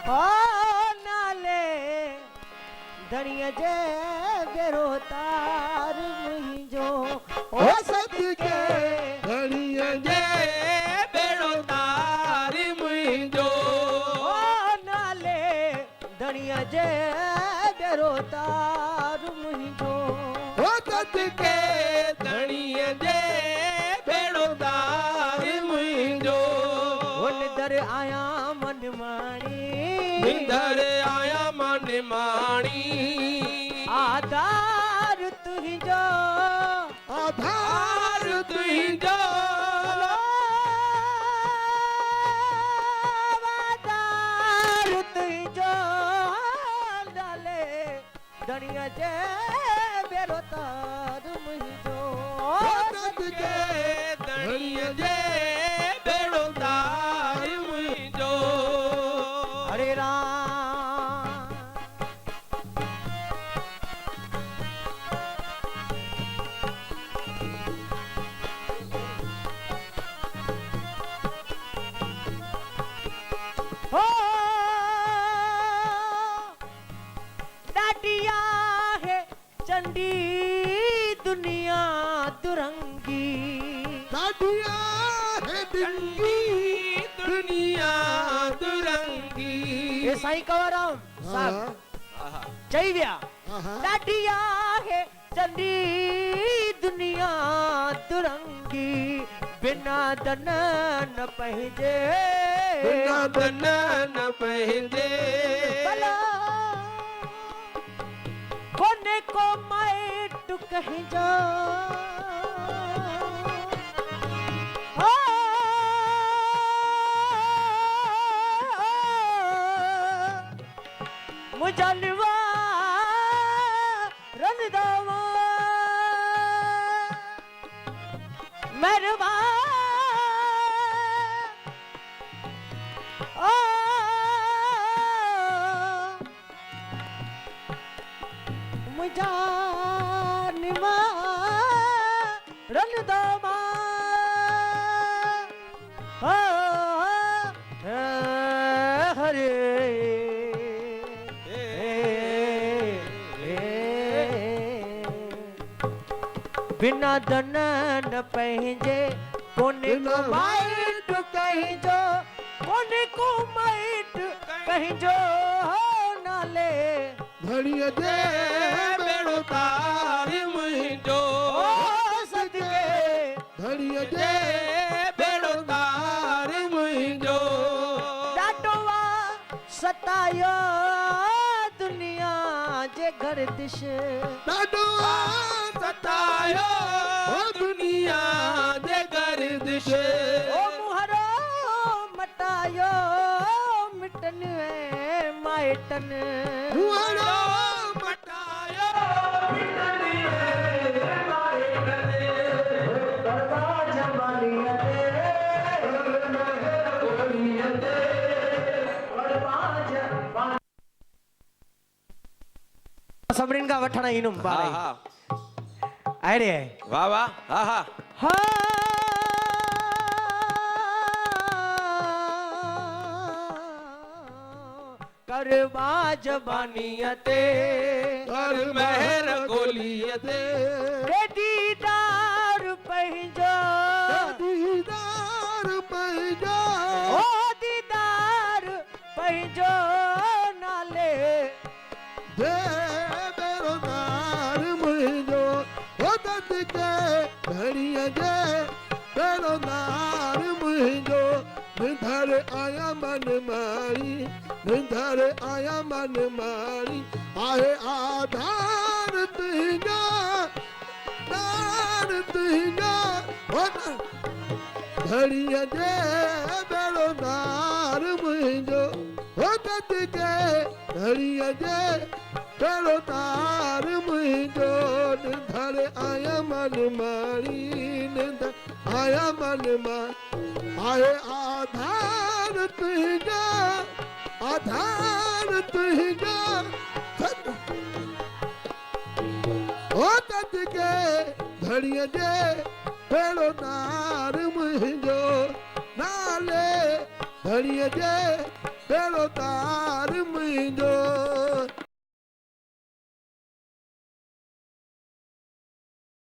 ओ नाले धणीअ जे बेरो तार मुंहिंजो ओ सदके धणीअ जे बेड़ो तार मुंहिंजो ओ नाले धणीअ जे बेरो तार मुंहिंजो ओ सदके धणीअ जे बेड़ो तार मुंहिंजो निदर आया मन माणी निंदर आया मन माणी आधार तुंहिंजो आधार तुंहिंजो आधार तुंहिंजो डाले धणीअ जे बेरो तार मुंहिंजो सदके धणीअ जे बेड़ो तार मुंहिंजो हरे राम हो डाडिया है चंडी दुनिया दुरंगी साडिया है दिंगी दुनिया दुरंगी ये साईं कंवरराम साहब चई विया डाडिया है चंडी दुनिया दुरंगी बिना दन न पंहिंजे बिना धन न पंहिंजे भला कोने को माइट कहिंजो हो मुजलवा रंदावा मेहरबा ओ मुजानिमा रंदावा हो हरे बिना धन न पंहिंजे कोने को माइट कहिंजो कोने को माइट कहिंजो हो नाले धणीअ जे बेड़ो तार मुंहिंजो ओ सदके धणीअ जे जे बेड़ो तार मुंहिंजो ॾाढो सतायो दुनिया जे गर्दिश ॾाढो सतायो दुनिया जे गर्दिश ओ मुहरो मटायो मिटन माइटन हुअड़ो मटायो सभिनीनि खां वठण ईंदुमि हा ॿार हा अहिड़े वाह वाह हा हा हा करवा जबानीअ ते कर महर गोलीअ ते दीदार पंहिंजो दीदार पंहिंजो ओ दीदार पंहिंजो नाले जे बेरो तार मुंहिंजो ओ सदके धणीअ जे बेरो तार मुंहिंजो निधर आया मन मारी निधर आया मन मारी आहे आधार तुंहिंजो दार तुंहिंजो ओ धणीअ जे बेरो तार मुंहिंजो ओ सदके धणीअ जे बेरो तार मुंहिंजो निधर आया मन मारी निधर आया मन मारी आहे आधार तुंहिंजो आधार तुंहिंजो ओ सदके धणीअ जे बेरो तार मुंहिंजो नाले धणीअ जे बेरो तार मुंहिंजो